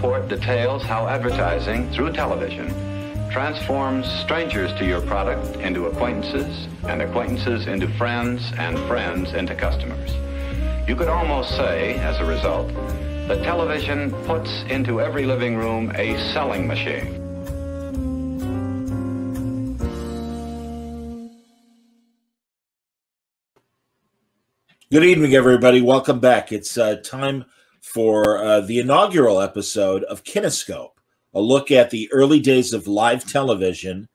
report details how advertising through television transforms strangers to your product into acquaintances, and acquaintances into friends, and friends into customers. You could almost say, as a result, that television puts into every living room a selling machine. Good evening, everybody. Welcome back. It's time for the inaugural episode of Kinescope, a look at the early days of live television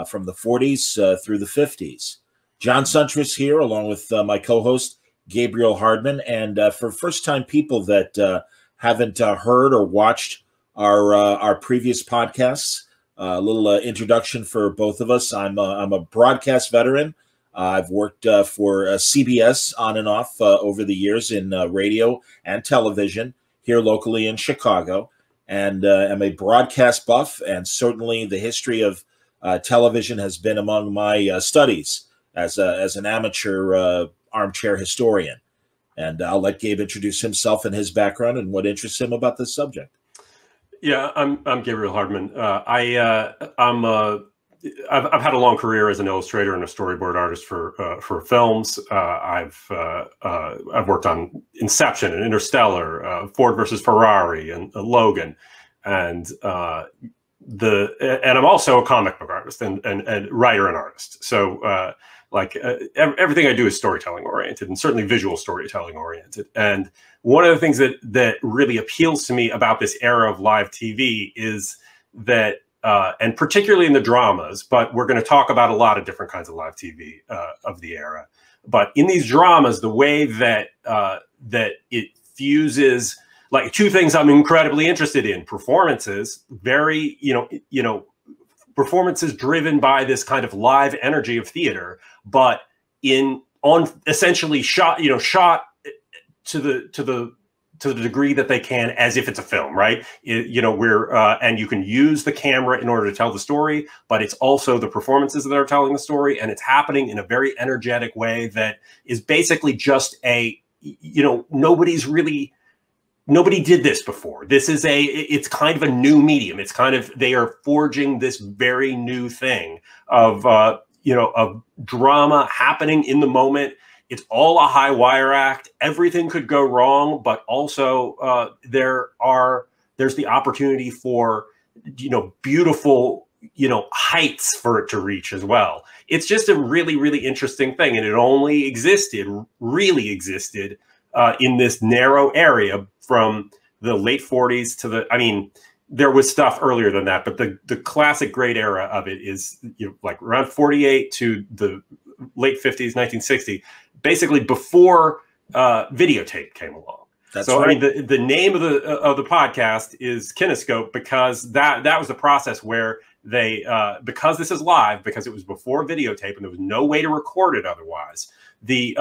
from the 40s through the 50s. John Siuntres here, along with my co-host, Gabriel Hardman. And for first-time people that haven't heard or watched our previous podcasts, a little introduction for both of us. I'm a broadcast veteran. I've worked for CBS on and off over the years in radio and television here locally in Chicago, and am a broadcast buff, and certainly the history of television has been among my studies as an amateur armchair historian. And I'll let Gabe introduce himself and his background and what interests him about this subject. Yeah, I'm Gabriel Hardman. I've had a long career as an illustrator and a storyboard artist for films. I've worked on Inception and Interstellar, Ford versus Ferrari, and Logan, and I'm also a comic book artist and writer and artist. So everything I do is storytelling oriented, and certainly visual storytelling oriented. And one of the things that really appeals to me about this era of live TV is that. And particularly in the dramas, but we're going to talk about a lot of different kinds of live TV of the era. But in these dramas, the way that that it fuses, like, two things I'm incredibly interested in: performances, performances driven by this kind of live energy of theater, but essentially shot to the degree that they can, as if it's a film, right? And you can use the camera in order to tell the story, but it's also the performances that are telling the story, and it's happening in a very energetic way that is basically just nobody did this before. It's kind of a new medium. It's kind of, they are forging this very new thing of drama happening in the moment. It's all a high wire act. Everything could go wrong, but also there's the opportunity for beautiful heights for it to reach as well. It's just a really, really interesting thing, and it only really existed in this narrow area from the late 40s to there was stuff earlier than that, but the classic great era of it is around 48 to the late 50s, 1960. Basically before videotape came along. That's right. The name of the podcast is Kinescope because that was the process where they because this is live, because it was before videotape and there was no way to record it otherwise. The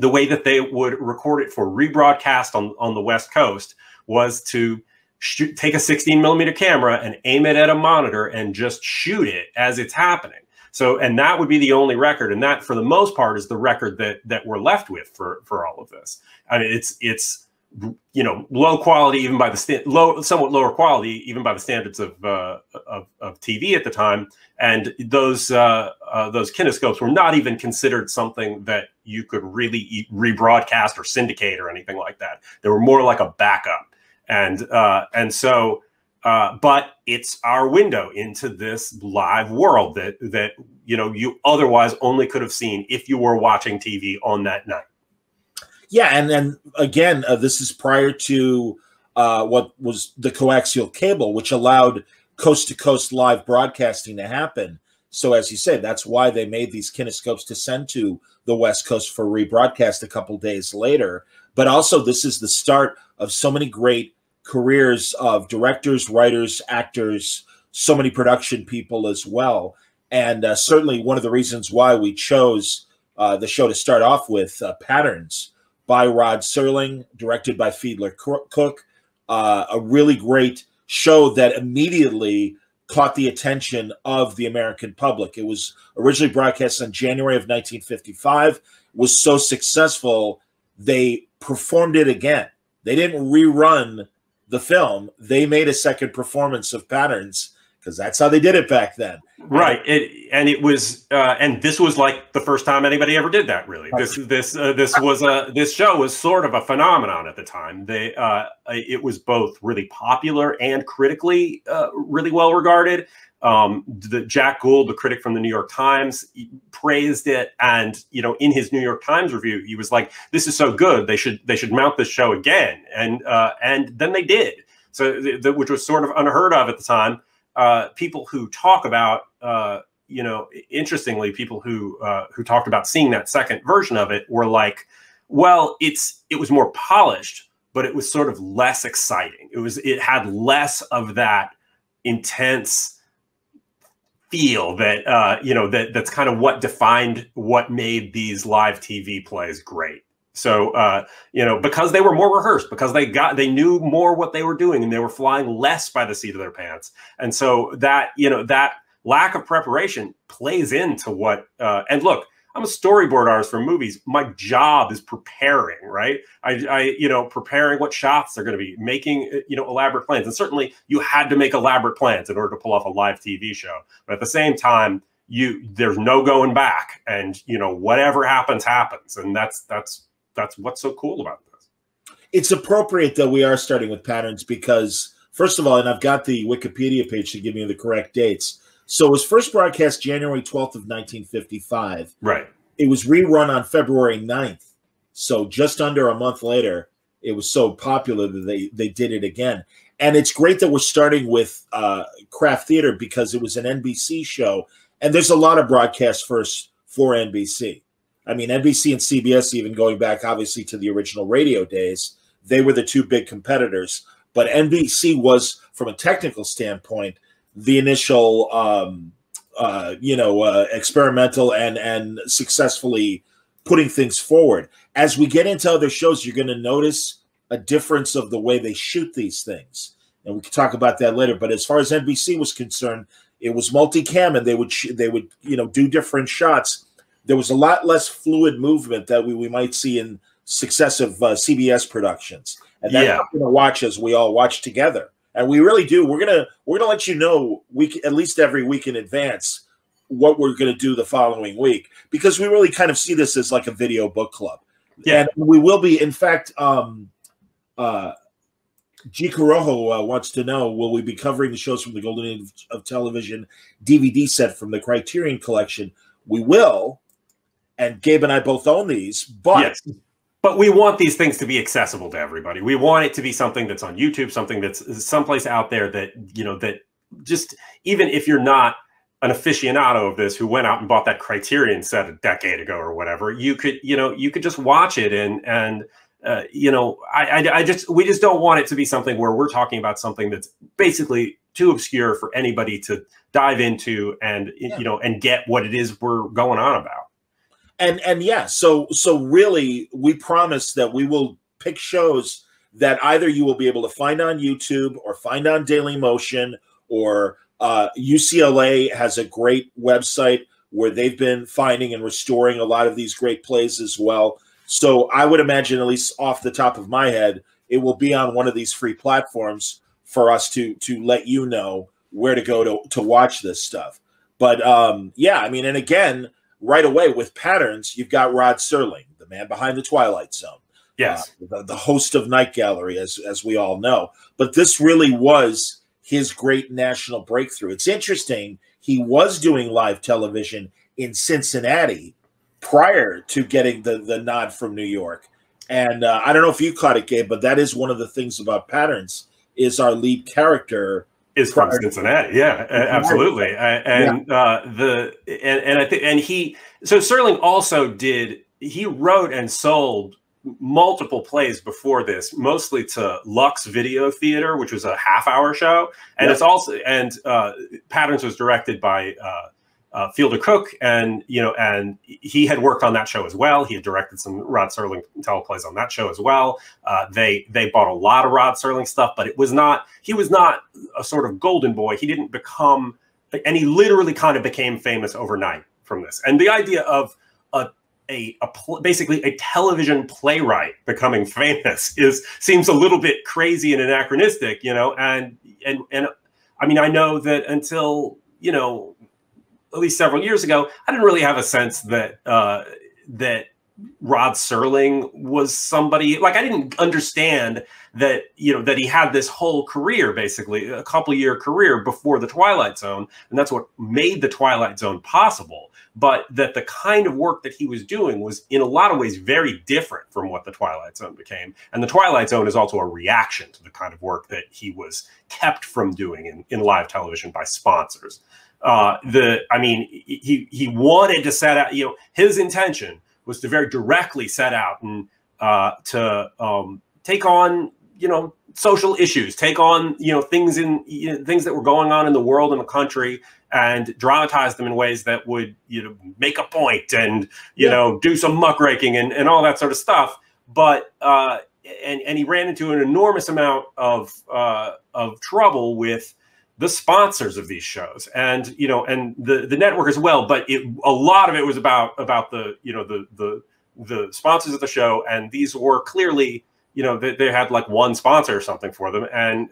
way that they would record it for rebroadcast on the West Coast was to take a 16mm camera and aim it at a monitor and just shoot it as it's happening. So, and that would be the only record, and that, for the most part, is the record that we're left with for all of this. I mean, it's low quality, even by the somewhat lower quality, even by the standards of TV at the time. And those kinescopes were not even considered something that you could really rebroadcast or syndicate or anything like that. They were more like a backup, and so. But it's our window into this live world that you otherwise only could have seen if you were watching TV on that night. Yeah, and then again, this is prior to what was the coaxial cable, which allowed coast-to-coast live broadcasting to happen. So as you said, that's why they made these kinescopes to send to the West Coast for rebroadcast a couple days later. But also, this is the start of so many great careers of directors, writers, actors, so many production people as well. And certainly one of the reasons why we chose the show to start off with, Patterns by Rod Serling, directed by Fiedler Cook, a really great show that immediately caught the attention of the American public. It was originally broadcast in January of 1955, was so successful, they performed it again They didn't rerun the film. They made a second performance of Patterns because that's how they did it back then. Right. And this was like the first time anybody ever did that, really. This show was sort of a phenomenon at the time. It was both really popular and critically really well regarded. The Jack Gould, the critic from the New York Times, praised it, and in his New York Times review, he was like, "This is so good, they should mount this show again," and then they did. So, which was sort of unheard of at the time. People who talk about, interestingly, people who talked about seeing that second version of it were like, well, it was more polished, but it was sort of less exciting. It had less of that intense feel that that's kind of what defined what made these live TV plays great. So because they were more rehearsed, because they knew more what they were doing, and they were flying less by the seat of their pants, and so that that lack of preparation plays into what. And look, I'm a storyboard artist for movies. My job is preparing, right? I preparing what shots they're going to be making, elaborate plans. And certainly you had to make elaborate plans in order to pull off a live TV show. But at the same time, there's no going back, and whatever happens, happens, and that's what's so cool about this. It's appropriate that we are starting with Patterns because, first of all, and I've got the Wikipedia page to give me the correct dates. So it was first broadcast January 12th of 1955. Right. It was rerun on February 9th. So just under a month later, it was so popular that they did it again. And it's great that we're starting with Kraft Theater because it was an NBC show. And there's a lot of broadcast first for NBC. I mean, NBC and CBS, even going back, obviously, to the original radio days, they were the two big competitors. But NBC was, from a technical standpoint, the initial, experimental and successfully putting things forward. As we get into other shows, you're going to notice a difference of the way they shoot these things. And we can talk about that later. But as far as NBC was concerned, it was multicam, and they would do different shots. There was a lot less fluid movement that we might see in successive CBS productions, and that's what we're going to watch as we all watch together. And we really do. We're gonna let you know at least every week in advance what we're going to do the following week, because we really kind of see this as like a video book club. Yeah, and we will be. In fact, G. Corojo wants to know: will we be covering the shows from the Golden Age of Television DVD set from the Criterion Collection? We will. And Gabe and I both own these, but but we want these things to be accessible to everybody. We want it to be something that's on YouTube, something that's someplace out there that that just, even if you're not an aficionado of this who went out and bought that Criterion set a decade ago or whatever, you could just watch it and we just don't want it to be something where we're talking about something that's basically too obscure for anybody to dive into and and get what it is we're going on about. And yeah, so really, we promise that we will pick shows that either you will be able to find on YouTube or find on Daily Motion, or UCLA has a great website where they've been finding and restoring a lot of these great plays as well. So I would imagine, at least off the top of my head, it will be on one of these free platforms for us to let you know where to go to watch this stuff. But yeah, I mean, and again, right away with Patterns, you've got Rod Serling, the man behind The Twilight Zone. Yes. The host of Night Gallery, as we all know. But this really was his great national breakthrough. It's interesting, he was doing live television in Cincinnati prior to getting the nod from New York. And I don't know if you caught it, Gabe, but that is one of the things about Patterns, is our lead character is from Cincinnati. Yeah, absolutely. And I think Serling also wrote and sold multiple plays before this, mostly to Lux Video Theater, which was a half-hour show. And it's also, Patterns was directed by Fielder Cook, and he had worked on that show as well. He had directed some Rod Serling teleplays on that show as well. They bought a lot of Rod Serling stuff, but he was not a sort of golden boy. He didn't become, and he literally kind of became famous overnight from this. And the idea of basically a television playwright becoming famous seems a little bit crazy and anachronistic, you know, and I mean, I know that until, you know, at least several years ago, I didn't really have a sense that that Rod Serling was somebody, like, I didn't understand that, you know, that he had this whole career, basically a couple-year career before the Twilight Zone, and that's what made the Twilight Zone possible. But that the kind of work that he was doing was in a lot of ways very different from what the Twilight Zone became. And the Twilight Zone is also a reaction to the kind of work that he was kept from doing in live television by sponsors. I mean, he wanted to set out, you know, his intention was to very directly set out and to take on, you know, social issues, take on, you know, things that were going on in the world and the country, and dramatize them in ways that would, you know, make a point and, you know, do some muckraking and all that sort of stuff. But and he ran into an enormous amount of trouble with the sponsors of these shows, and, you know, and the network as well. But a lot of it was about the, you know, the sponsors of the show, and these were clearly, you know, they had like one sponsor or something for them, and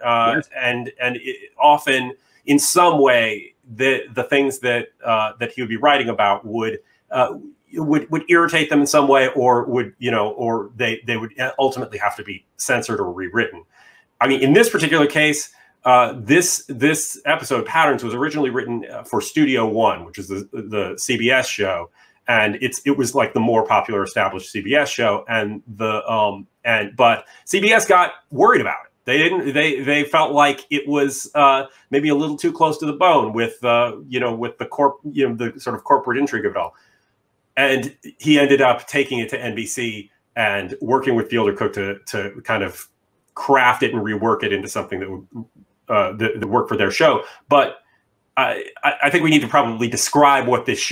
and often in some way the things that that he would be writing about would irritate them in some way, or would, you know, or they would ultimately have to be censored or rewritten. I mean, in this particular case, this episode, Patterns, was originally written for Studio One, which is the CBS show, and it was like the more popular established CBS show, and but CBS got worried about it. They felt like it was maybe a little too close to the bone with you know, with the sort of corporate intrigue of it all. And he ended up taking it to NBC and working with Fielder Cook to kind of craft it and rework it into something that would that work for their show. But I think we need to probably describe what this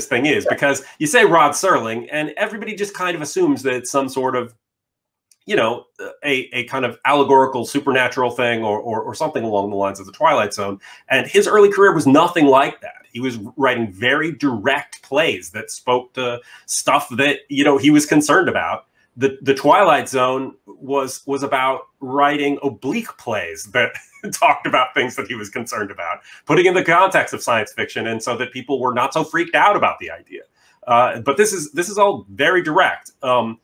thing is, because you say Rod Serling and everybody just kind of assumes that it's some sort of, you know, a kind of allegorical supernatural thing or something along the lines of the Twilight Zone. And his early career was nothing like that. He was writing very direct plays that spoke to stuff that, you know, he was concerned about. The Twilight Zone was about writing oblique plays that talked about things that he was concerned about, putting in the context of science fiction, and so that people were not so freaked out about the idea. But this is all very direct. But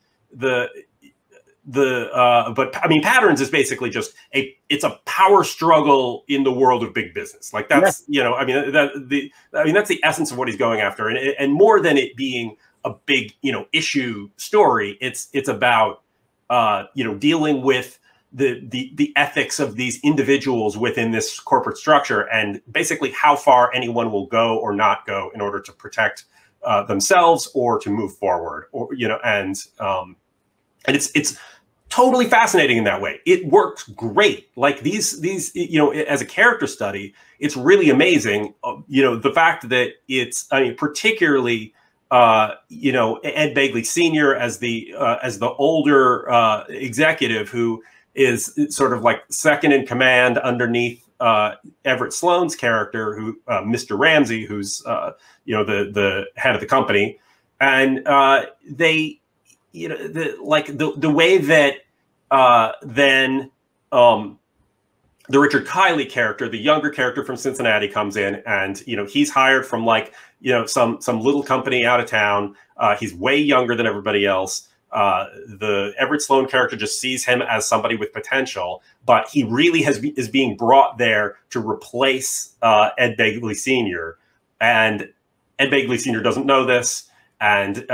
I mean, Patterns is basically just it's a power struggle in the world of big business. Like, that's, you know, I mean, that's the essence of what he's going after. And more than it being a big, you know, issue story, it's about, you know, dealing with the ethics of these individuals within this corporate structure, and basically how far anyone will go or not go in order to protect themselves or to move forward, or, you know, and it's totally fascinating in that way. It works great. Like these, you know, as a character study, it's really amazing. You know, the fact that it's, I mean, particularly, you know, Ed Begley Sr. as the older executive, who is sort of like second in command underneath Everett Sloan's character, who Mr. Ramsey, who's you know, the head of the company, and they, you know, the way that then the Richard Kiley character, the younger character from Cincinnati, comes in, and, you know, he's hired from, like, you know, some little company out of town. He's way younger than everybody else. The Everett Sloan character just sees him as somebody with potential, but he really is being brought there to replace Ed Begley Sr. And Ed Begley Sr. doesn't know this. And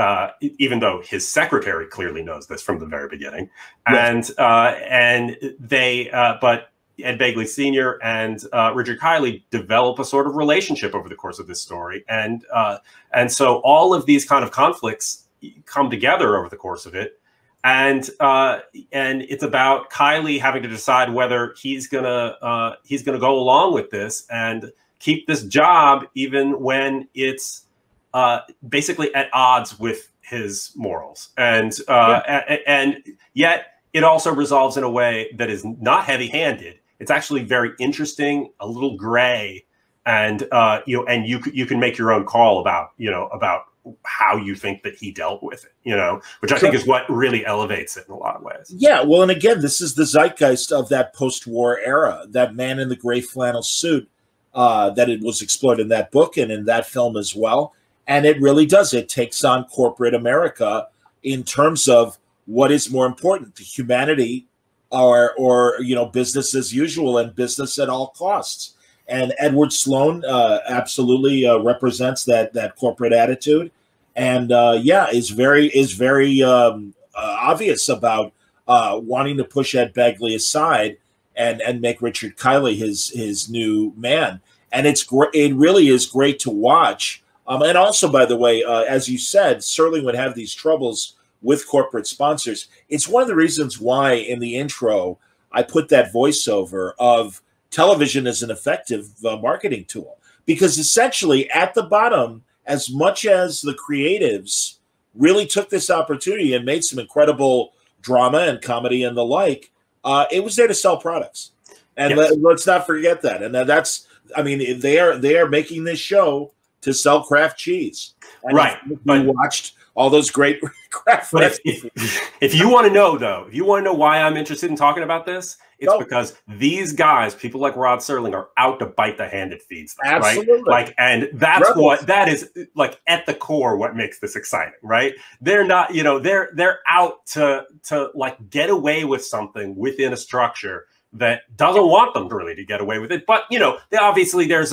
even though his secretary clearly knows this from the very beginning, yes. And but Ed Begley Sr. and Richard Kiley develop a sort of relationship over the course of this story, and so all of these kind of conflicts come together over the course of it, and it's about Kiley having to decide whether he's gonna go along with this and keep this job even when it's basically at odds with his morals, and yet it also resolves in a way that is not heavy-handed. It's actually very interesting, a little gray, and you know, and you can make your own call about, you know, about how you think that he dealt with it, you know, which I think is what really elevates it in a lot of ways. Yeah, well, and again, this is the zeitgeist of that post-war era, that man in the gray flannel suit that it was explored in that book and in that film as well. And it really does. It takes on corporate America in terms of what is more important, the humanity or you know, business as usual and business at all costs. And Edward Sloan absolutely represents that corporate attitude, and yeah, is very obvious about wanting to push Ed Begley aside and make Richard Kiley his new man. And it's great. It really is great to watch. And also, by the way, as you said, Serling would have these troubles with corporate sponsors. It's one of the reasons why in the intro I put that voiceover of television as an effective marketing tool, because essentially at the bottom, as much as the creatives really took this opportunity and made some incredible drama and comedy and the like, it was there to sell products. And yes. Let's not forget that. And that's, I mean, they are making this show to sell Kraft cheese. And right. But we watched all those great Kraft. But if you want to know, though, if you want to know why I'm interested in talking about this, it's because these guys, people like Rod Serling, are out to bite the hand that feeds them. Absolutely. Right? Like, and that's that is like at the core what makes this exciting, right? They're not, you know, they're out to like get away with something within a structure that doesn't want them really to get away with it. But, you know, they obviously there's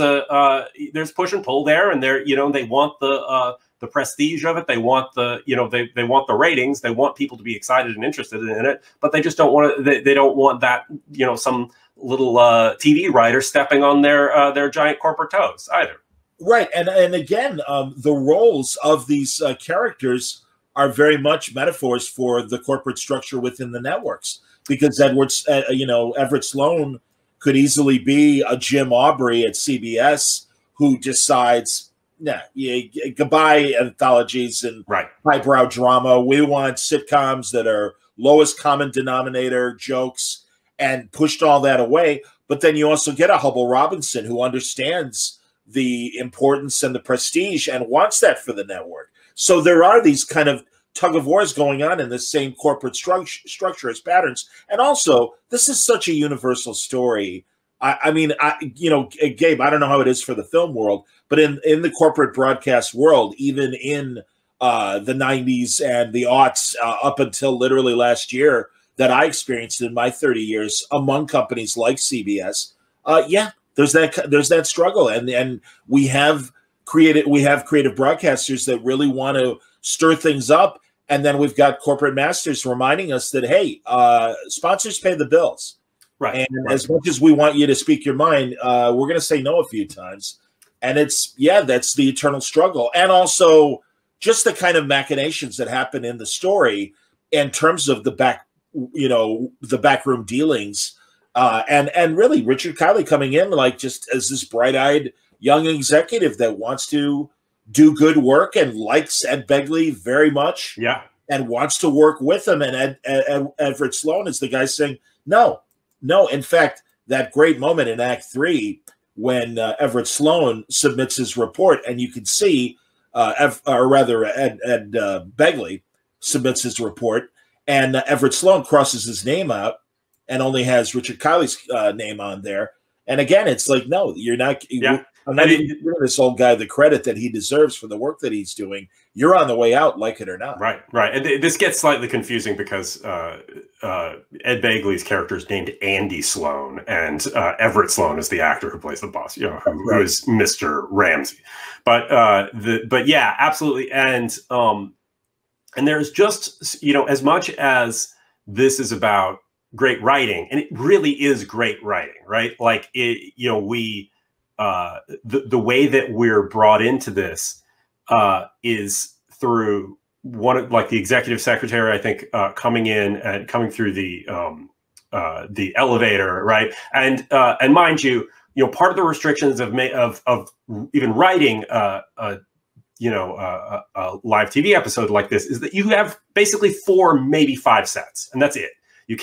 push and pull there, and they're, you know, they want the prestige of it. They want the, you know, they want the ratings. They want people to be excited and interested in it, but they just don't want to, they don't want that, you know, some little TV writer stepping on their giant corporate toes either. Right. And again, the roles of these characters are very much metaphors for the corporate structure within the networks, because Everett Sloan could easily be a Jim Aubrey at CBS who decides, goodbye anthologies and highbrow drama. We want sitcoms that are lowest common denominator jokes, and pushed all that away. But then you also get a Hubble Robinson who understands the importance and the prestige and wants that for the network. So there are these kind of tug of wars going on in the same corporate structure as patterns. And also, this is such a universal story. I mean, Gabe, I don't know how it is for the film world, but in the corporate broadcast world, even in the 90s and the aughts up until literally last year that I experienced in my 30 years among companies like CBS, there's that struggle. And we have creative broadcasters that really want to stir things up. And then we've got corporate masters reminding us that, hey, sponsors pay the bills. Right. And as much as we want you to speak your mind, we're going to say no a few times. And it's, that's the eternal struggle. And also just the kind of machinations that happen in the story in terms of the backroom dealings. And really Richard Kiley coming in like just as this bright-eyed young executive that wants to do good work and likes Ed Begley very much. Yeah. And wants to work with him. And Everett Sloan is the guy saying, no. In fact, that great moment in Act 3 when Everett Sloan submits his report, and you can see, Ed Begley submits his report, and Everett Sloan crosses his name out and only has Richard Kiley's name on there. And again, it's like, no, you're not. Yeah. I'm not even giving this old guy the credit that he deserves for the work that he's doing. You're on the way out, like it or not. Right. And this gets slightly confusing because Ed Begley's character is named Andy Sloan, and Everett Sloan is the actor who plays the boss, who is Mr. Ramsey. But yeah, absolutely. And there's just, as much as this is about great writing, and it really is great writing, right? Like the way that we're brought into this is through the executive secretary, I think, coming in and coming through the elevator, right? And mind you, part of the restrictions of even writing a live TV episode like this is that you have basically 4, maybe 5 sets, and that's it. You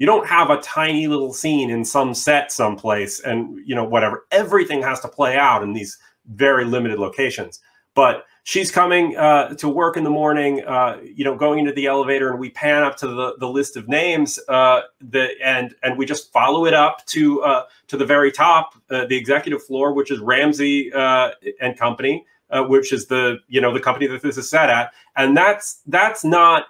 don't have a tiny little scene in some set someplace and, whatever. Everything has to play out in these very limited locations. But she's coming to work in the morning, you know, going into the elevator, and we pan up to the list of names, and we just follow it up to the very top, the executive floor, which is Ramsey and Company, which is the company that this is set at, and that's not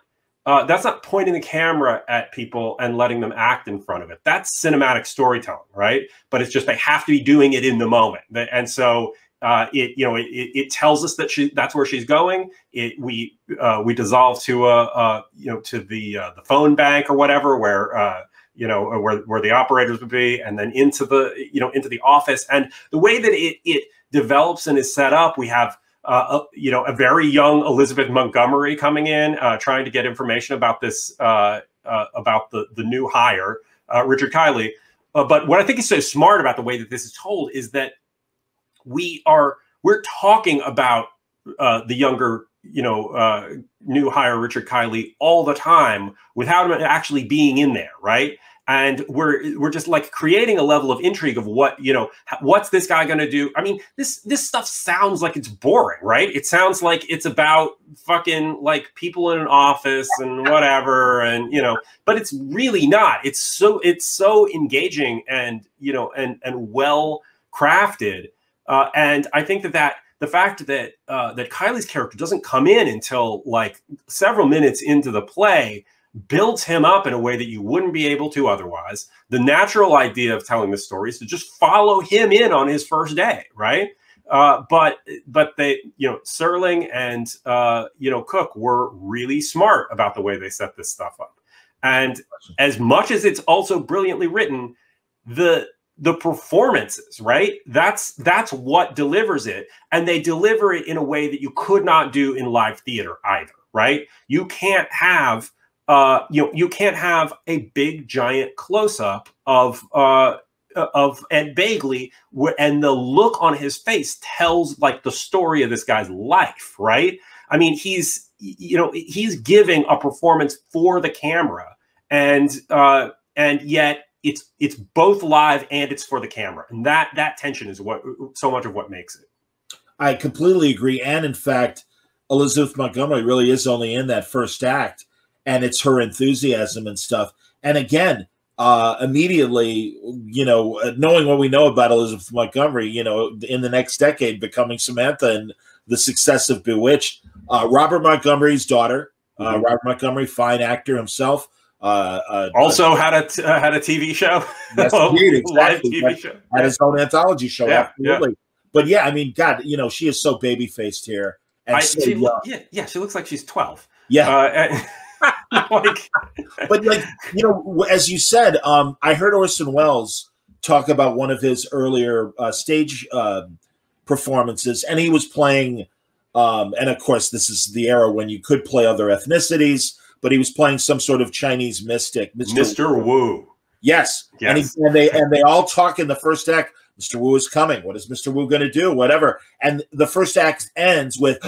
pointing the camera at people and letting them act in front of it. That's cinematic storytelling, right? But it's just they have to be doing it in the moment, and so. It tells us that that's where she's going. We dissolve to to the phone bank or whatever, where where the operators would be, and then into the office. And the way that it develops and is set up, we have a very young Elizabeth Montgomery coming in, trying to get information about this about the new hire, Richard Kiley. But what I think is so smart about the way that this is told is that we're talking about the younger, new hire Richard Kiley all the time without him actually being in there, right? And we're just like creating a level of intrigue of what's this guy going to do? I mean, this stuff sounds like it's boring, right? It sounds like it's about fucking like people in an office and whatever, and but it's really not. It's so engaging and and well crafted. And I think that the fact that that Kiley's character doesn't come in until like several minutes into the play builds him up in a way that you wouldn't be able to otherwise. The natural idea of telling this story is to just follow him in on his first day, right? But they, Serling and Cook were really smart about the way they set this stuff up. And as much as it's also brilliantly written, the performances, right? That's what delivers it. And they deliver it in a way that you could not do in live theater either, right? You can't have you can't have a big giant close-up of Ed Begley, and the look on his face tells like the story of this guy's life, right? I mean, he's giving a performance for the camera, and yet it's both live and it's for the camera, and that tension is what so much of what makes it. I completely agree, and in fact, Elizabeth Montgomery really is only in that first act, and it's her enthusiasm and stuff. And again, immediately, knowing what we know about Elizabeth Montgomery, in the next decade, becoming Samantha and the success of Bewitched, Robert Montgomery's daughter, Robert Montgomery, fine actor himself. Also had a TV show. Yes, indeed, exactly. Live TV show. Had his own anthology show. Yeah, absolutely. Yeah. But yeah, I mean, God, she is so baby faced here. And she looks like she's 12. Yeah. But as you said, I heard Orson Welles talk about one of his earlier stage performances, and he was playing, and of course, this is the era when you could play other ethnicities, but he was playing some sort of Chinese mystic, Mr. Wu. Yes. And they all talk in the first act. Mr. Wu is coming. What is Mr. Wu going to do? Whatever. And the first act ends with,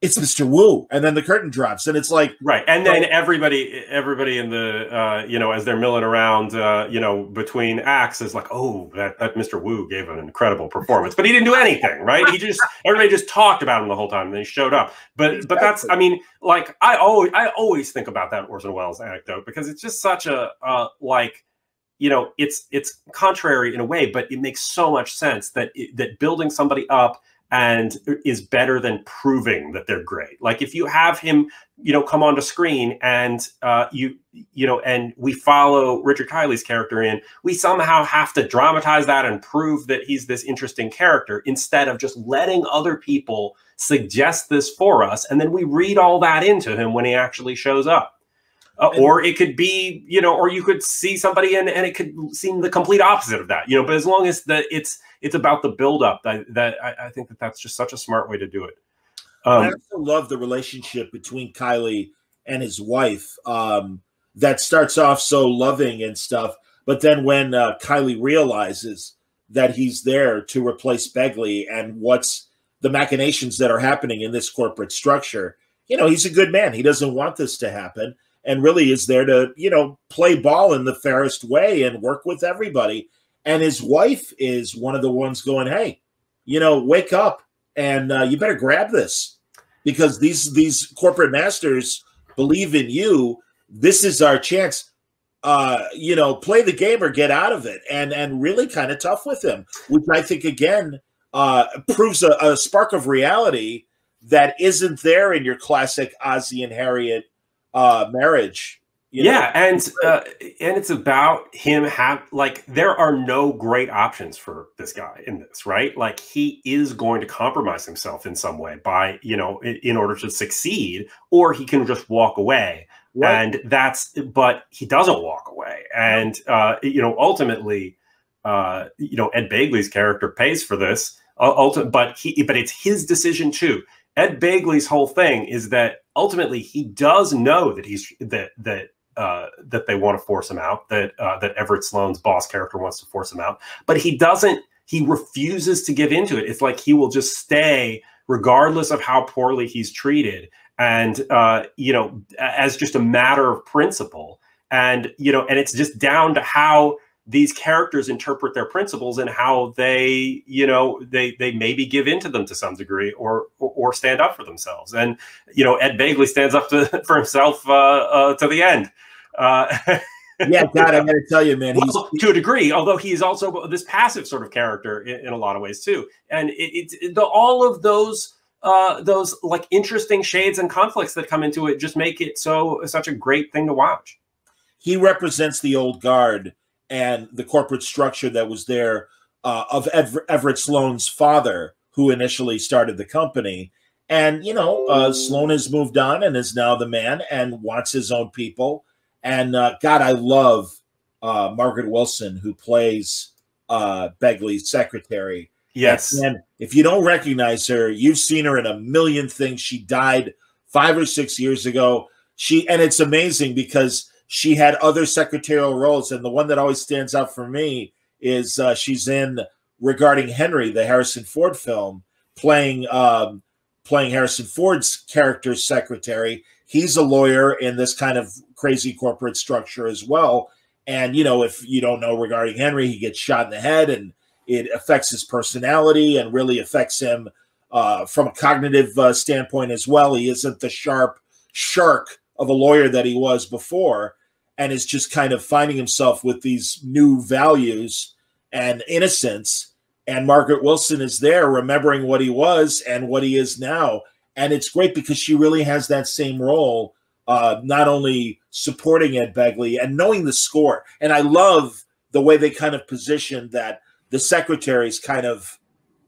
it's Mr. Wu, and then the curtain drops, and it's like right. And then everybody in the as they're milling around, between acts is like, oh, that Mr. Wu gave an incredible performance, but he didn't do anything, right? Everybody just talked about him the whole time, and then he showed up. But that's, I mean, like I always think about that Orson Welles anecdote because it's just such a it's contrary in a way, but it makes so much sense that building somebody up and is better than proving that they're great. Like if you have him, come onto screen and and we follow Richard Kiley's character in, we somehow have to dramatize that and prove that he's this interesting character instead of just letting other people suggest this for us. And then we read all that into him when he actually shows up. Or it could be, or you could see somebody and it could seem the complete opposite of that, but as long as it's about the buildup, that I think that's just such a smart way to do it. I also love the relationship between Kiley and his wife that starts off so loving and stuff. But then when Kiley realizes that he's there to replace Begley and what's the machinations that are happening in this corporate structure, he's a good man. He doesn't want this to happen. And really is there to, play ball in the fairest way and work with everybody. And his wife is one of the ones going, hey, wake up and you better grab this. because these corporate masters believe in you. This is our chance. You know, play the game or get out of it, and really kind of tough with him, which I think again proves a spark of reality that isn't there in your classic Ozzy and Harriet marriage. Yeah, and it's about him like there are no great options for this guy in this, right? Like he is going to compromise himself in some way by, you know, in order to succeed, or he can just walk away. Right. And but he doesn't walk away. And, you know, ultimately, you know, Ed Begley's character pays for this, but it's his decision too. Ed Begley's whole thing is that ultimately he does know that that they want to force him out, that Everett Sloane's boss character wants to force him out, but he refuses to give into it. It's like he will just stay regardless of how poorly he's treated. And, you know, as just a matter of principle. And, you know, and it's just down to how these characters interpret their principles and how they, you know, they maybe give into them to some degree or stand up for themselves. And, you know, Ed Begley stands up for himself to the end. Yeah, God, I'm going to tell you, man. Well, to a degree, although he's also this passive sort of character in a lot of ways, too. And all of those like interesting shades and conflicts that come into it just make it such a great thing to watch. He represents the old guard and the corporate structure that was there of Everett Sloane's father, who initially started the company. And, you know, Sloane has moved on and is now the man and wants his own people. And God, I love Margaret Wilson, who plays Begley's secretary. Yes. And if you don't recognize her, you've seen her in a million things. She died 5 or 6 years ago. And it's amazing because she had other secretarial roles. And the one that always stands out for me is she's in Regarding Henry, the Harrison Ford film, playing Harrison Ford's character's secretary. He's a lawyer in this kind of crazy corporate structure as well. And, you know, if you don't know Regarding Henry, he gets shot in the head and it affects his personality and really affects him from a cognitive standpoint as well. He isn't the sharp shark of a lawyer that he was before, and is just kind of finding himself with these new values and innocence. And Margaret Wilson is there remembering what he was and what he is now. And it's great because she really has that same role, not only supporting Ed Begley and knowing the score. And I love the way they kind of position that the secretaries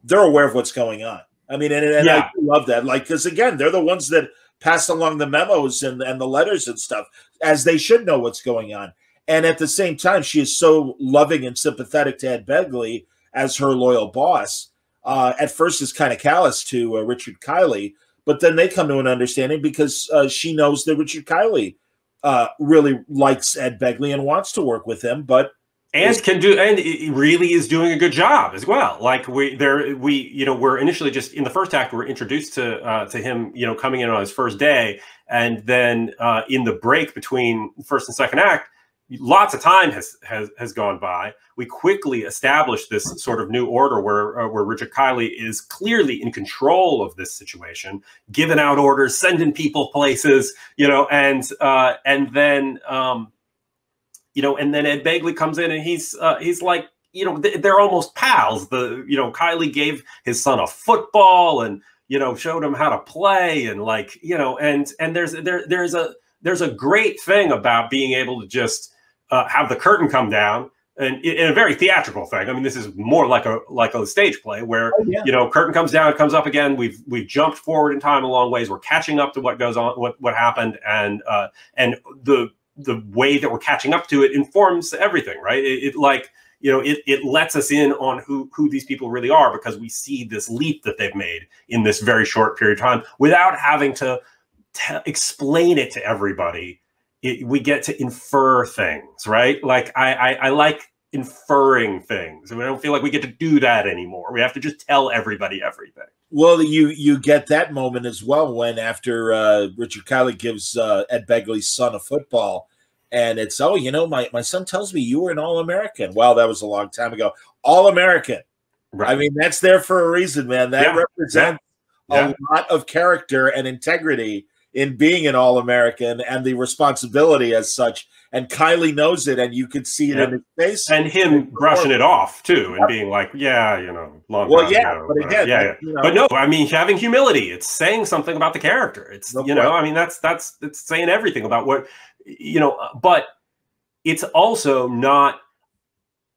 they're aware of what's going on. I mean, and yeah. I love that. Like, because again, they're the ones that pass along the memos and the letters and stuff, as they should know what's going on. And at the same time, she is so loving and sympathetic to Ed Begley as her loyal boss. At first is kind of callous to Richard Kiley, but then they come to an understanding because she knows that Richard Kiley really likes Ed Begley and wants to work with him, and it really is doing a good job as well. Like we're initially just in the first act, we're introduced to him, you know, coming in on his first day, and then in the break between first and second act, lots of time has gone by. We quickly established this sort of new order where Richard Kiley is clearly in control of this situation, giving out orders, sending people places, you know, and then. You know, and then Ed Begley comes in and he's like, you know, they're almost pals. Kiley gave his son a football and, you know, showed him how to play and like, you know, and there's a great thing about being able to just have the curtain come down and in a very theatrical thing. I mean, this is more like a stage play where, you know, curtain comes down, it comes up again. We've jumped forward in time a long ways. We're catching up to what goes on, what happened. And the way that we're catching up to it informs everything, right? It lets us in on who these people really are, because we see this leap that they've made in this very short period of time without having to explain it to everybody. We get to infer things, right? Like I like inferring things. We don't feel like we get to do that anymore. We have to just tell everybody everything. Well, you get that moment as well when after Richard Kiley gives Ed Begley's son a football, and it's, oh, you know, my son tells me you were an All-American. Well, that was a long time ago. All-American. Right. I mean, that's there for a reason, man. That represents a lot of character and integrity in being an All-American and the responsibility as such. And Kylie knows it, and you can see it in his face. And him brushing it off, too, and being like, yeah, you know, long time ago. But again, you know. But no, I mean, having humility, it's saying something about the character. It's, you know, I mean, it's saying everything about what, you know, but it's also not,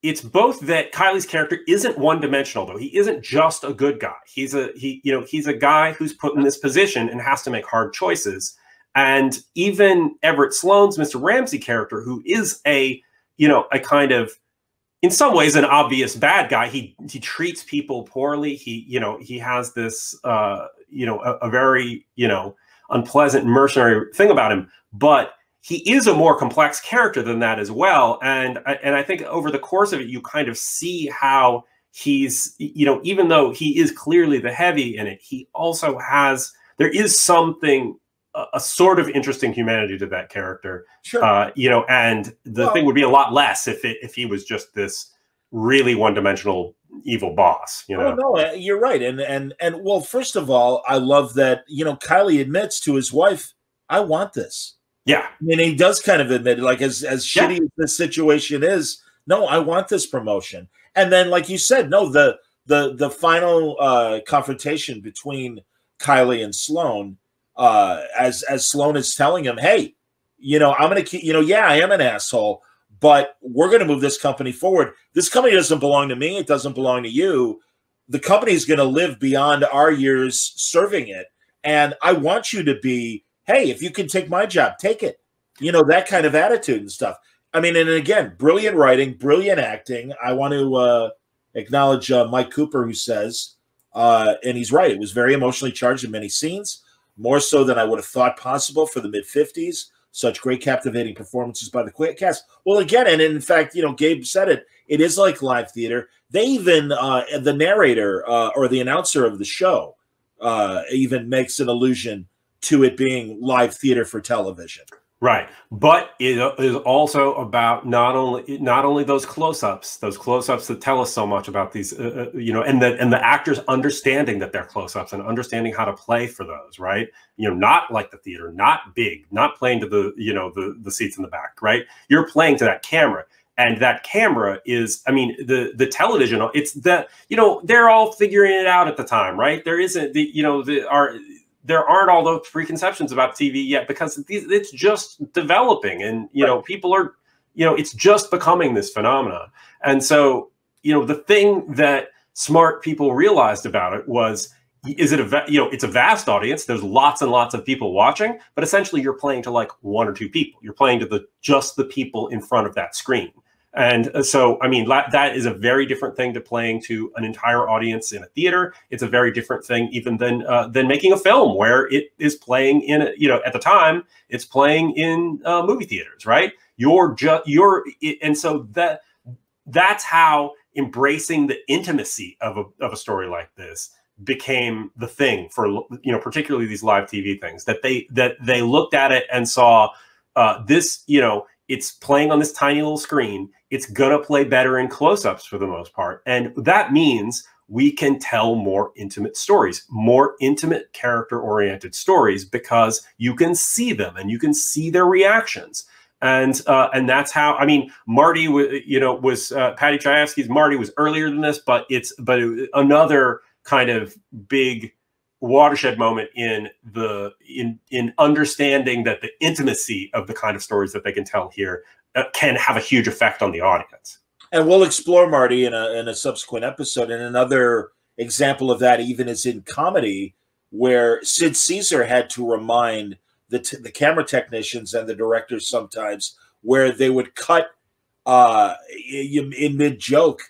it's both that Kylie's character isn't one-dimensional, though. He isn't just a good guy. He's a guy who's put in this position and has to make hard choices. And even Everett Sloane's Mr. Ramsey character, who is a kind of, in some ways, an obvious bad guy. He treats people poorly. He has this, a very, unpleasant mercenary thing about him. But he is a more complex character than that as well. And I think over the course of it, you kind of see how he's, even though he is clearly the heavy in it, he also has, there is something, a sort of interesting humanity to that character. Sure. And the thing would be a lot less if he was just this really one-dimensional evil boss, you know? Oh, no, you're right. And well, first of all, I love that, Kylie admits to his wife, I want this. Yeah. I mean, he does kind of admit, like, as shitty as this situation is, no, I want this promotion. And then, like you said, no, the final confrontation between Kylie and Sloane, as Sloane is telling him, hey, I'm going to keep, I am an asshole, but we're going to move this company forward. This company doesn't belong to me. It doesn't belong to you. The company is going to live beyond our years serving it. And I want you to be, hey, if you can take my job, take it. That kind of attitude and stuff. I mean, and again, brilliant writing, brilliant acting. I want to acknowledge Mike Cooper, who says, and he's right, it was very emotionally charged in many scenes, more so than I would have thought possible for the mid-50s. Such great, captivating performances by the cast. Well, again, and in fact, Gabe said it, it is like live theater. They even, the narrator or the announcer of the show even makes an allusion to it being live theater for television. Right. But it is also about not only those close-ups that tell us so much about these, and the actors understanding that they're close-ups and understanding how to play for those, right? Not like the theater, not big, not playing to the seats in the back, right? You're playing to that camera. And that camera is, I mean, the television, it's that, they're all figuring it out at the time, right? There isn't there aren't all those preconceptions about TV yet because it's just developing, and people are, it's just becoming this phenomenon. And so, the thing that smart people realized about it was, it's a vast audience. There's lots and lots of people watching, but essentially you're playing to like one or two people. You're playing to just the people in front of that screen. And so, I mean, that is a very different thing to playing to an entire audience in a theater. It's a very different thing even than making a film where it is playing in, at the time, it's playing in movie theaters, right? And so that's how embracing the intimacy of a story like this became the thing for, particularly these live TV things, that they looked at it and saw this, it's playing on this tiny little screen. It's going to play better in close-ups for the most part. And that means we can tell more intimate stories, more intimate character-oriented stories, because you can see them and you can see their reactions. And that's how, I mean, Marty, was Patty Chayefsky's Marty was earlier than this, but another kind of big watershed moment in understanding that the intimacy of the kind of stories that they can tell here can have a huge effect on the audience. And we'll explore Marty in a subsequent episode. And another example of that even is in comedy, where Sid Caesar had to remind the camera technicians and the directors sometimes, where they would cut in mid-joke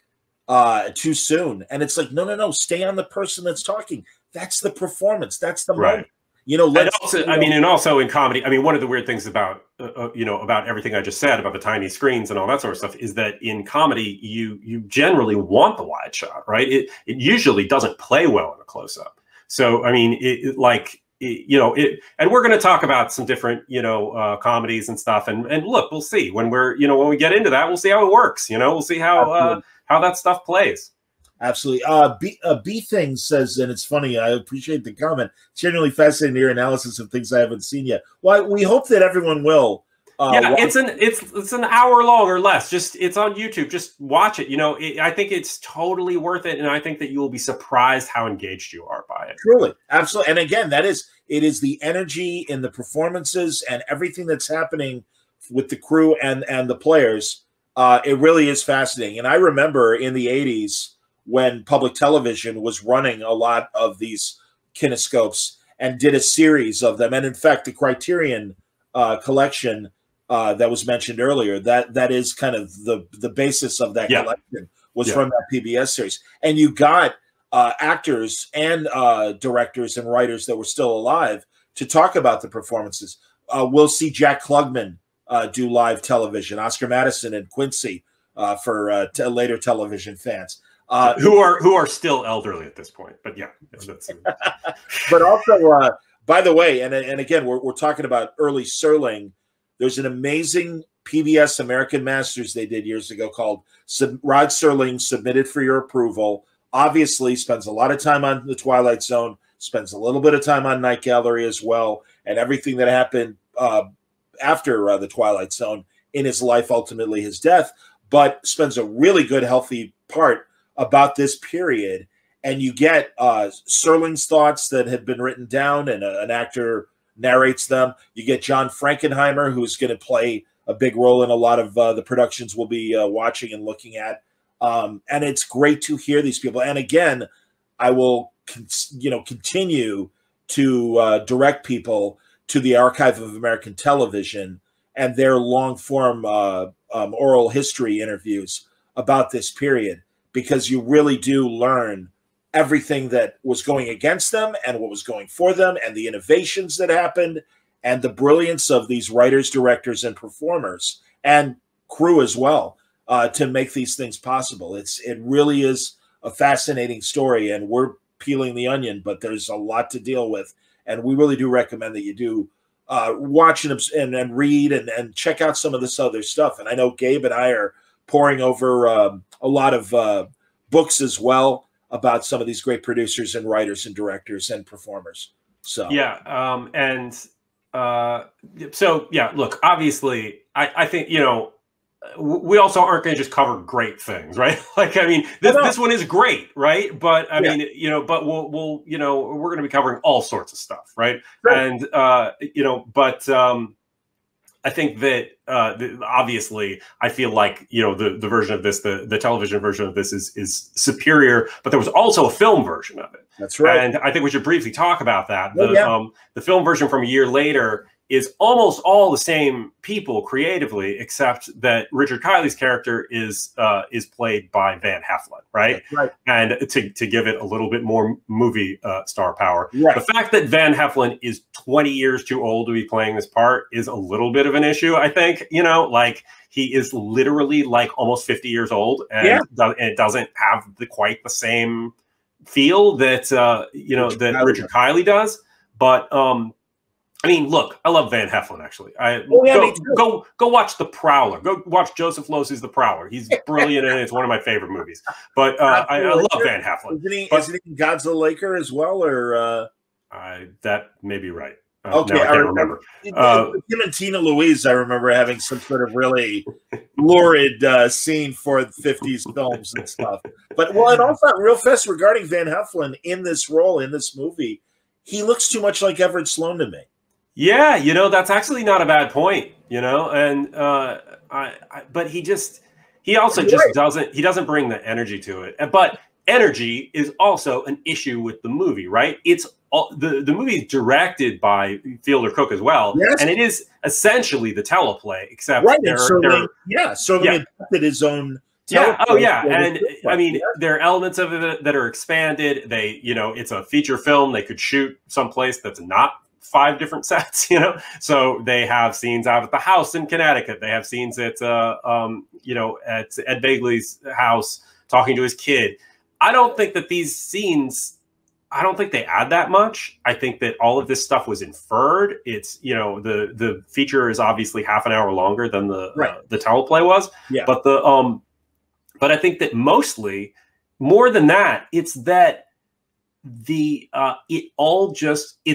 too soon. And it's like, no, stay on the person that's talking. That's the performance. That's the moment. And also in comedy, I mean, one of the weird things about, about everything I just said about the tiny screens and all that sort of stuff is that in comedy, you generally want the wide shot, right? It usually doesn't play well in a close up. So, I mean, and we're going to talk about some different, comedies and stuff. And look, we'll see when we get into that, we'll see how it works. We'll see how that stuff plays. Absolutely. B Thing says, and it's funny, I appreciate the comment. Genuinely fascinating to your analysis of things I haven't seen yet. Well, we hope that everyone will. Yeah, it's an hour long or less. Just it's on YouTube. Just watch it. You know, I think it's totally worth it, and I think that you will be surprised how engaged you are by it. Truly, absolutely. And again, it is the energy in the performances and everything that's happening with the crew and the players. It really is fascinating. And I remember in the 80s when public television was running a lot of these kinescopes and did a series of them. And in fact, the Criterion collection that was mentioned earlier, that is kind of the basis of that collection was from that PBS series. And you got actors and directors and writers that were still alive to talk about the performances. We'll see Jack Klugman do live television, Oscar Madison and Quincy for later television fans. Who are still elderly at this point, but yeah. But also, by the way, and again, we're talking about early Serling. There's an amazing PBS American Masters they did years ago called Rod Serling Submitted for Your Approval. Obviously, spends a lot of time on The Twilight Zone, spends a little bit of time on Night Gallery as well, and everything that happened after The Twilight Zone in his life, ultimately his death, but spends a really good, healthy part about this period. And you get Serling's thoughts that had been written down, and an actor narrates them. You get John Frankenheimer, who's going to play a big role in a lot of the productions we'll be watching and looking at. And it's great to hear these people. And again, I will continue to direct people to the Archive of American Television and their long-form oral history interviews about this period, because you really do learn everything that was going against them and what was going for them and the innovations that happened and the brilliance of these writers, directors, and performers and crew as well to make these things possible. It really is a fascinating story, and we're peeling the onion, but there's a lot to deal with. And we really do recommend that you do watch and read and check out some of this other stuff. And I know Gabe and I are poring over a lot of books as well about some of these great producers and writers and directors and performers. So so yeah, look, obviously I think, you know, we also aren't going to just cover great things, right? Like, I mean, this one is great, right? But I mean, you know, but we'll you know, we're going to be covering all sorts of stuff, right? Sure. And you know, but I think that obviously, I feel like, you know, the version of this, the television version of this is superior, but there was also a film version of it. That's right. And I think we should briefly talk about that. The film version from a year later is almost all the same people creatively, except that Richard Kiley's character is played by Van Heflin, right? Right. And to give it a little bit more movie star power. Right. The fact that Van Heflin is 20 years too old to be playing this part is a little bit of an issue, I think. You know, like, he is literally like almost 50 years old, and it doesn't have quite the same feel that you know, that Richard Kiley does. But I mean, look, I love Van Heflin, actually. Go watch The Prowler. Go watch Joseph Losey's The Prowler. He's brilliant, and it's one of my favorite movies. But I love Van Heflin. Isn't he Godzilla Laker as well, or that may be right. Okay, no, I can't remember. Him and Tina Louise, I remember having some sort of really lurid scene for 50s films and stuff. But and also real fast regarding Van Heflin in this role in this movie, he looks too much like Everett Sloan to me. Yeah, you know, that's actually not a bad point, you know, and but he also doesn't bring the energy to it. But energy is also an issue with the movie, right? It's the movie is directed by Fielder Cook as well, and it is essentially the teleplay, except Serling adapted his own. And I mean, there are elements of it that are expanded. They, you know, it's a feature film. They could shoot someplace that's not 5 different sets, you know, so they have scenes out at the house in Connecticut. They have scenes at you know, at Ed Begley's house talking to his kid. I don't think that these scenes, I don't think they add that much. I think that all of this stuff was inferred. It's, you know, the feature is obviously half an hour longer than the teleplay was. Yeah. But I think that mostly more than that, it's that it's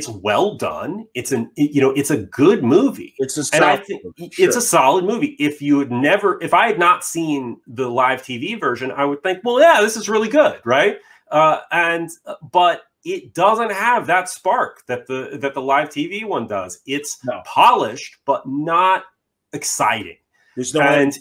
well done. It's it's a good movie. It's a and I solid think movie, sure. It's a solid movie. If I had not seen the live TV version, I would think, well, yeah, this is really good, right? But it doesn't have that spark that the live TV one does. It's polished, but not exciting. There's no I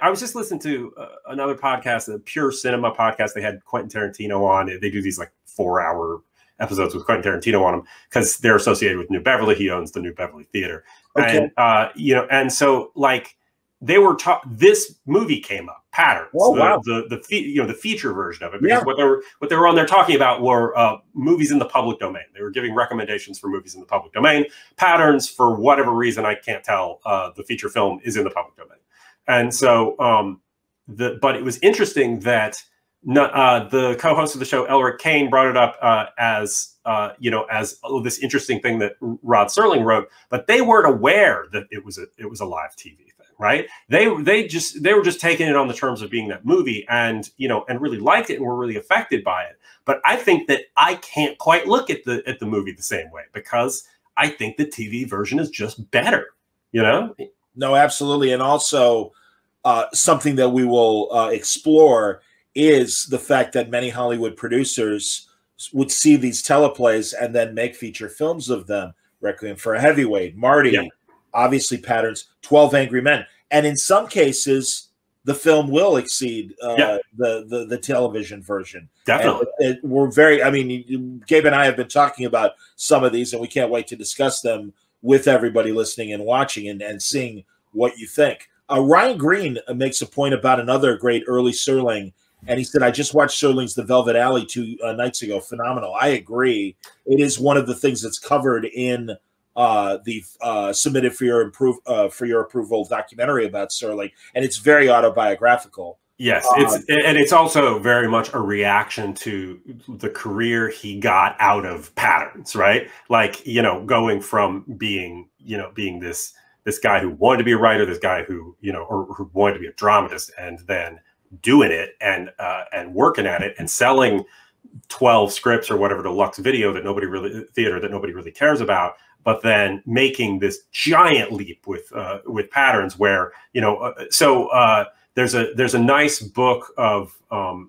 was just listening to another podcast, the Pure Cinema podcast. They had Quentin Tarantino on. They do these like 4-hour episodes with Quentin Tarantino on them because they're associated with New Beverly. He owns the New Beverly Theater. Okay. And and so like they were this movie came up, Patterns. Oh, wow. The feature version of it, because what they were on there talking about were movies in the public domain. They were giving recommendations for movies in the public domain. Patterns, for whatever reason I can't tell, the feature film is in the public domain. And so but it was interesting that the co-host of the show, Elric Kane, brought it up as this interesting thing that Rod Serling wrote, but they weren't aware that it was a live TV thing, right? They were just taking it on the terms of being that movie, and really liked it and were really affected by it. But I think that I can't quite look at the movie the same way, because I think the TV version is just better. No, absolutely, and also something that we will explore is the fact that many Hollywood producers would see these teleplays and then make feature films of them. Requiem for a Heavyweight, Marty, obviously Patterns, 12 Angry Men. And in some cases, the film will exceed the television version. Definitely. Gabe and I have been talking about some of these, and we can't wait to discuss them with everybody listening and watching and seeing what you think. Ryan Green makes a point about another great early Serling. And he said, I just watched Serling's The Velvet Alley 2 nights ago. Phenomenal. I agree. It is one of the things that's covered in the submitted for your approval documentary about Serling. And it's very autobiographical. Yes, it's also very much a reaction to the career he got out of Patterns, right? Like, going from being this guy who wanted to be a writer, this guy who, or who wanted to be a dramatist, and then doing it and working at it and selling 12 scripts or whatever to Lux Video that nobody really cares about, but then making this giant leap with Patterns, where there's a nice book of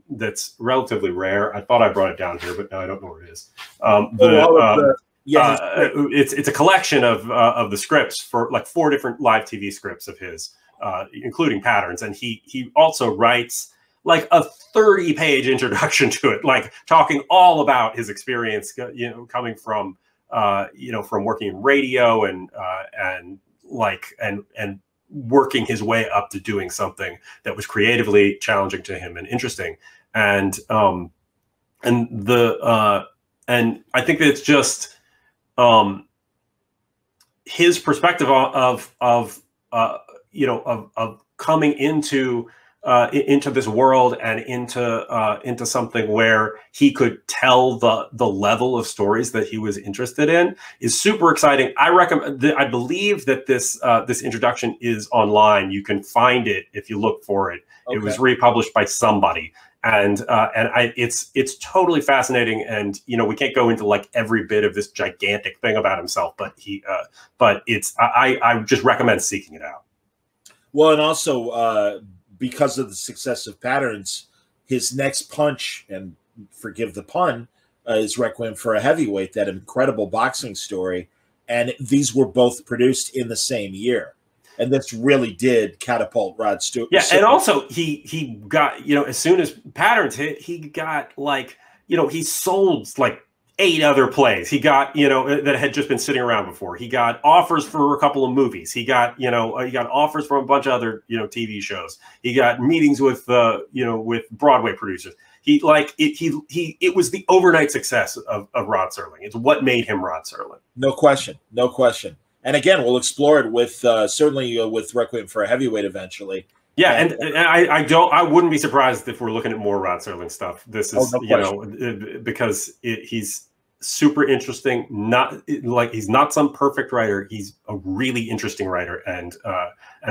that's relatively rare. I thought I brought it down here, but now I don't know where it is. It's a collection of the scripts for like 4 different live TV scripts of his, including Patterns, and he also writes like a 30-page introduction to it, like talking all about his experience, coming from from working in radio and working his way up to doing something that was creatively challenging to him and interesting, and I think that it's just his perspective of coming into this world and into something where he could tell the level of stories that he was interested in is super exciting. I believe that this introduction is online. You can find it if you look for it. Okay. It was republished by somebody, and it's totally fascinating. And we can't go into like every bit of this gigantic thing about himself, but I just recommend seeking it out. Well, and also because of the success of Patterns, his next punch, and forgive the pun, is Requiem for a Heavyweight, that incredible boxing story. And these were both produced in the same year. And this really did catapult Rod Stewart. Yeah, and also he got, as soon as Patterns hit, he got like, he sold like 8 other plays. He got, that had just been sitting around before. He got offers for a couple of movies. He got, he got offers from a bunch of other, TV shows. He got meetings with, with Broadway producers. It was the overnight success of Rod Serling. It's what made him Rod Serling. No question. No question. And again, we'll explore it with certainly with Requiem for a Heavyweight eventually. Yeah, and I wouldn't be surprised if we're looking at more Rod Serling stuff. This is, because he's super interesting. He's not some perfect writer. He's a really interesting writer, and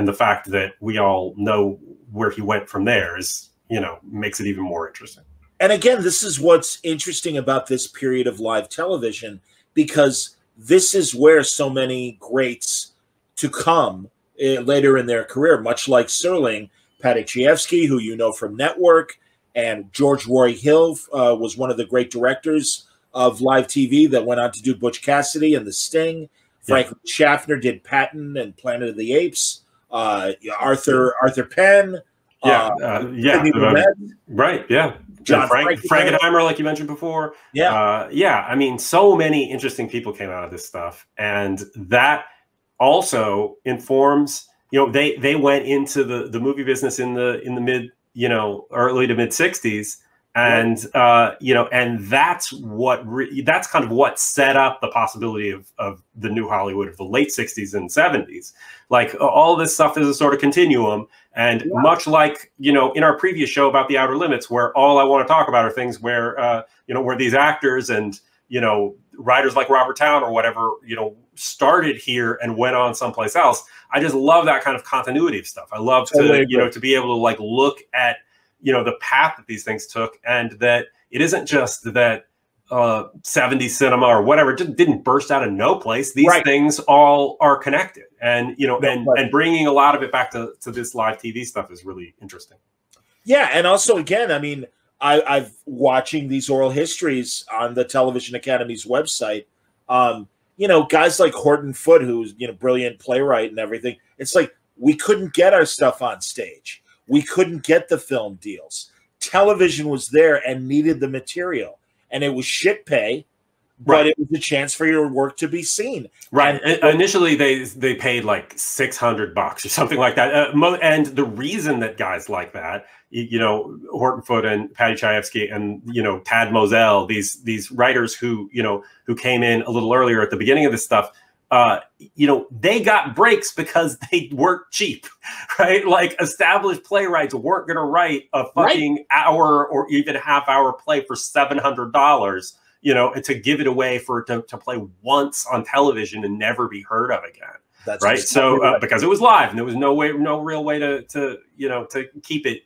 the fact that we all know where he went from there is makes it even more interesting. And again, this is what's interesting about this period of live television, because this is where so many greats to come later in their career, much like Serling, Paddy Chayefsky, who you know from Network, and George Roy Hill was one of the great directors of live TV that went on to do Butch Cassidy and The Sting. Franklin Schaffner did Patton and Planet of the Apes. Arthur Penn. Right. Yeah. John Frankenheimer, like you mentioned before. Yeah. I mean, so many interesting people came out of this stuff, and that also informs. They went into the movie business in the mid, early to mid '60s, and and that's kind of what set up the possibility of the new Hollywood of the late '60s and '70s. Like all this stuff is a sort of continuum, and much like in our previous show about The Outer Limits, where all I want to talk about are things where where these actors and writers like Robert Towne or whatever started here and went on someplace else. I just love that kind of continuity of stuff. I love to to be able to like look at the path that these things took, and that it isn't just that 70s cinema or whatever just didn't burst out of no place. These things all are connected, and and bringing a lot of it back to this live TV stuff is really interesting. Yeah, and also again, I mean, I've watching these oral histories on the Television Academy's website. Guys like Horton Foote, who's brilliant playwright and everything. It's like we couldn't get our stuff on stage. We couldn't get the film deals. Television was there and needed the material, and it was shit pay, but it was a chance for your work to be seen. Right. And initially, they paid like $600 or something like that. And the reason that guys like that, Horton Foote and Paddy Chayefsky and Tad Moselle, these writers who came in a little earlier at the beginning of this stuff, they got breaks because they weren't cheap, right? Like established playwrights weren't going to write a fucking hour or even half-hour play for $700, to give it away to play once on television and never be heard of again. That's right. So because it was live and there was no real way to keep it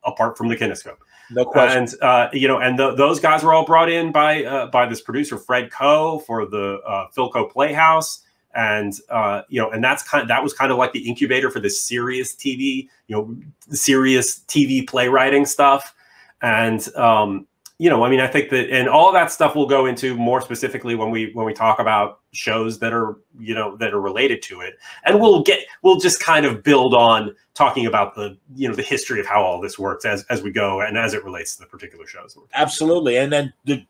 apart from the Kinescope. No question. And those guys were all brought in by this producer Fred Coe for the Philco Playhouse, and that was kind of like the incubator for this serious TV, serious TV playwriting stuff, and I think that, and all of that stuff we'll go into more specifically when we talk about shows that are related to it, and we'll just kind of build on talking about the history of how all this works as we go and as it relates to the particular shows. Absolutely. And then the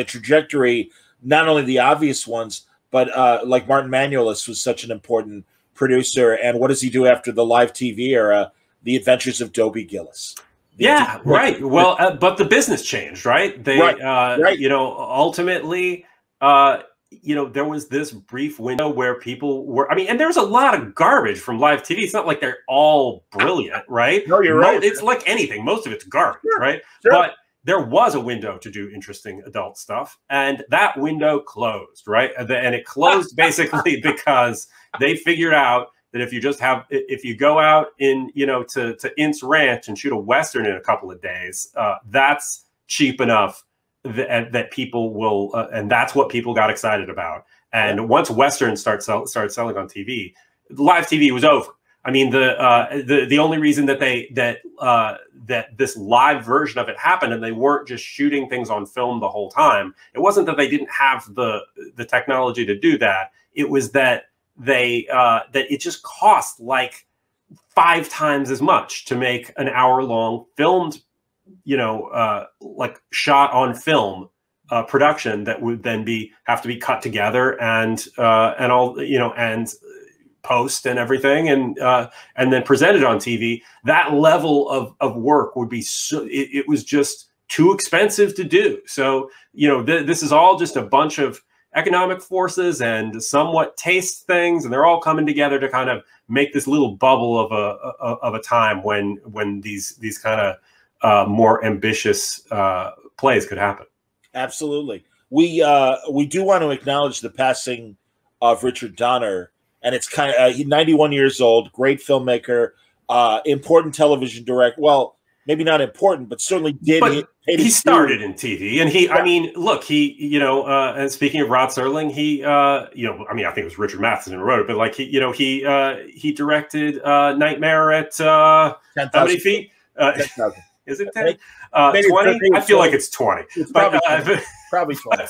trajectory, not only the obvious ones, but like Martin Manuelis was such an important producer. And what does he do after the live TV era? The Adventures of Dobie Gillis. Right. Well, but the business changed, right? They, ultimately, there was this brief window where people were, and there's a lot of garbage from live TV. It's not like they're all brilliant, right? No, you're right. It's like anything. Most of it's garbage, right? Sure. But there was a window to do interesting adult stuff, and that window closed, right? And it closed basically because they figured out that if you go out in, to Ince Ranch and shoot a Western in a couple of days, that's cheap enough that people will, and that's what people got excited about. And once Westerns started selling on TV, live TV was over. I mean, the only reason that that this live version of it happened, and they weren't just shooting things on film the whole time. It wasn't that they didn't have the technology to do that. It was that that it just cost like 5 times as much to make an hour-long filmed, like shot on film production that would then have to be cut together and all, and post and everything, and then presented on TV. That level of work would be it was just too expensive to do. So this is all just a bunch of economic forces and somewhat taste things, and they're all coming together to kind of make this little bubble of a time when these kind of more ambitious plays could happen. Absolutely. We do want to acknowledge the passing of Richard Donner, and it's kind of he's 91 years old, great filmmaker, important television director. Well, maybe not important, but certainly did. But he started in TV, and I mean, look, and speaking of Rod Serling, I mean, I think it was Richard Matheson who wrote it, but like he directed Nightmare at 10,000 how many feet? 10,000. Is it 10? 20? I feel like it's 20. It's probably 20.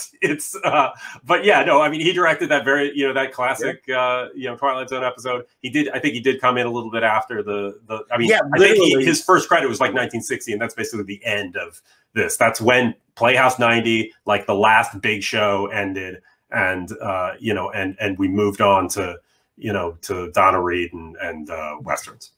But yeah, no, I mean, he directed that that classic, Twilight Zone episode. I think he did come in a little bit after I think his first credit was like 1960, and that's basically the end of this. That's when Playhouse 90, like the last big show, ended, and and we moved on to Donna Reed and Westerns.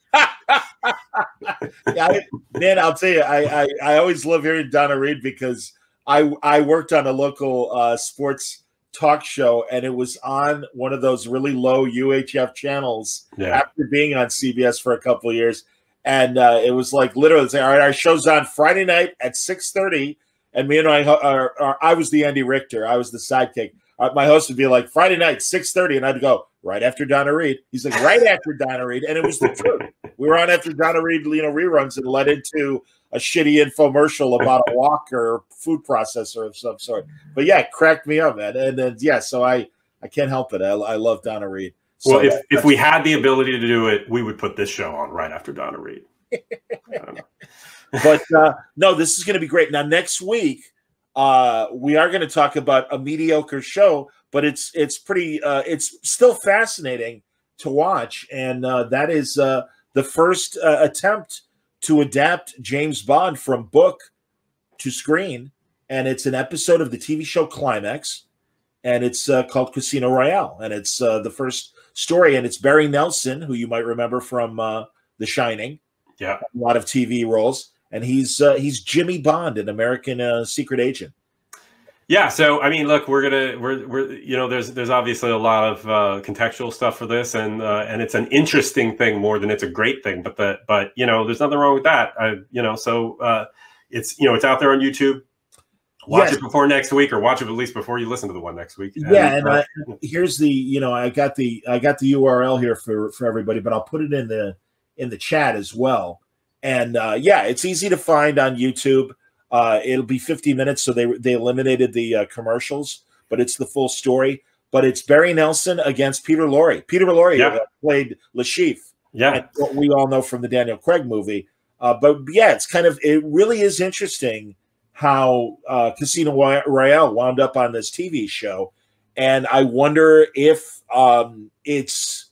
Man, I'll tell you, I always love hearing Donna Reed because I worked on a local sports talk show, and it was on one of those really low UHF channels after being on CBS for a couple of years. And it was like literally saying, all right, our show's on Friday night at 6:30. And me and I was the Andy Richter. I was the sidekick. My host would be like, Friday night, 6:30. And I'd go, right after Donna Reed. He's like, right after Donna Reed. And it was the truth. We were on after Donna Reed, reruns, and led into a shitty infomercial about a wok or food processor of some sort. But yeah, it cracked me up, man. And then, so I can't help it. I love Donna Reed. So well, if we had the ability to do it, we would put this show on right after Donna Reed. I don't know. But no, this is going to be great. Now, next week, we are going to talk about a mediocre show, but it's pretty, it's still fascinating to watch. And that is the first attempt to adapt James Bond from book to screen. And it's an episode of the TV show Climax, and it's called Casino Royale. And it's the first story, and it's Barry Nelson, who you might remember from The Shining. Yeah. A lot of TV roles. And he's Jimmy Bond, an American secret agent. Yeah, so I mean, look, we're there's obviously a lot of contextual stuff for this, and it's an interesting thing more than it's a great thing. But there's nothing wrong with that. It's out there on YouTube. Watch it before next week, or watch it at least before you listen to the one next week. Here's the I got the URL here for everybody, but I'll put it in the chat as well. And it's easy to find on YouTube. It'll be 50 minutes, so they eliminated the commercials, but it's the full story. But it's Barry Nelson against Peter Lorre. Peter Lorre played Le Chiffre. Yeah, what we all know from the Daniel Craig movie. But yeah, it really is interesting how Casino Royale wound up on this TV show, and I wonder if its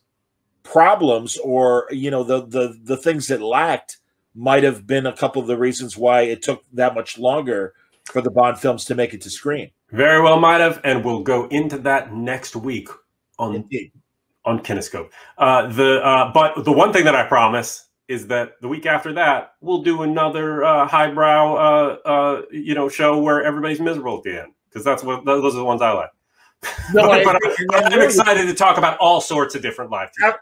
problems or the things that lacked might have been a couple of the reasons why it took that much longer for the Bond films to make it to screen. Very well might have, and we'll go into that next week on Kinescope. But the one thing that I promise is that the week after that, we'll do another highbrow show where everybody's miserable at the end, because those are the ones I like. No, I'm excited to talk about all sorts of different live TV.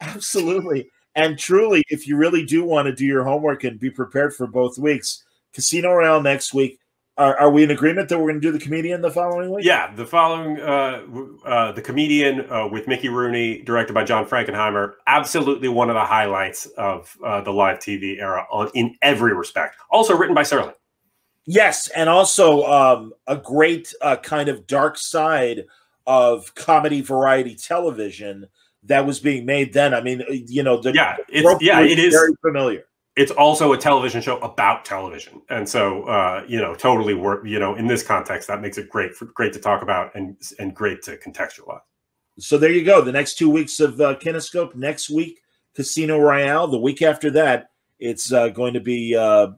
Absolutely. And truly, if you really do want to do your homework and be prepared for both weeks, Casino Royale next week. Are we in agreement that we're going to do The Comedian the following week? Yeah, the following, The Comedian with Mickey Rooney, directed by John Frankenheimer. Absolutely one of the highlights of the live TV era in every respect. Also written by Serling. Yes, and also a great kind of dark side of comedy variety television that was being made then. I mean, it is very familiar. It's also a television show about television, and so totally work. In this context, that makes it great to talk about and great to contextualize. So there you go. The next 2 weeks of Kinescope. Next week, Casino Royale. The week after that, it's going to be and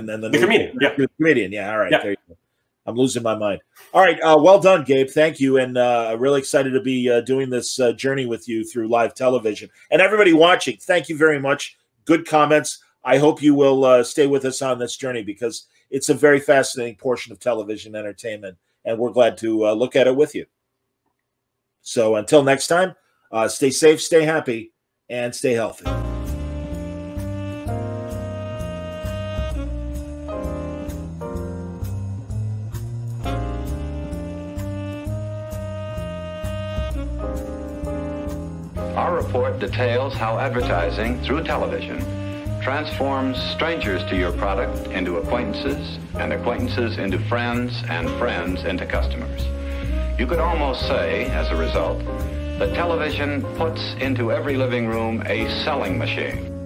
then the Comedian. Yeah, The Comedian. Yeah, all right. Yeah. There you go. I'm losing my mind. All right. Well done, Gabe. Thank you. And really excited to be doing this journey with you through live television. And everybody watching, thank you very much. Good comments. I hope you will stay with us on this journey, because it's a very fascinating portion of television entertainment, and we're glad to look at it with you. So until next time, stay safe, stay happy, and stay healthy. Our report details how advertising through television transforms strangers to your product into acquaintances, and acquaintances into friends, and friends into customers. You could almost say, as a result, that television puts into every living room a selling machine.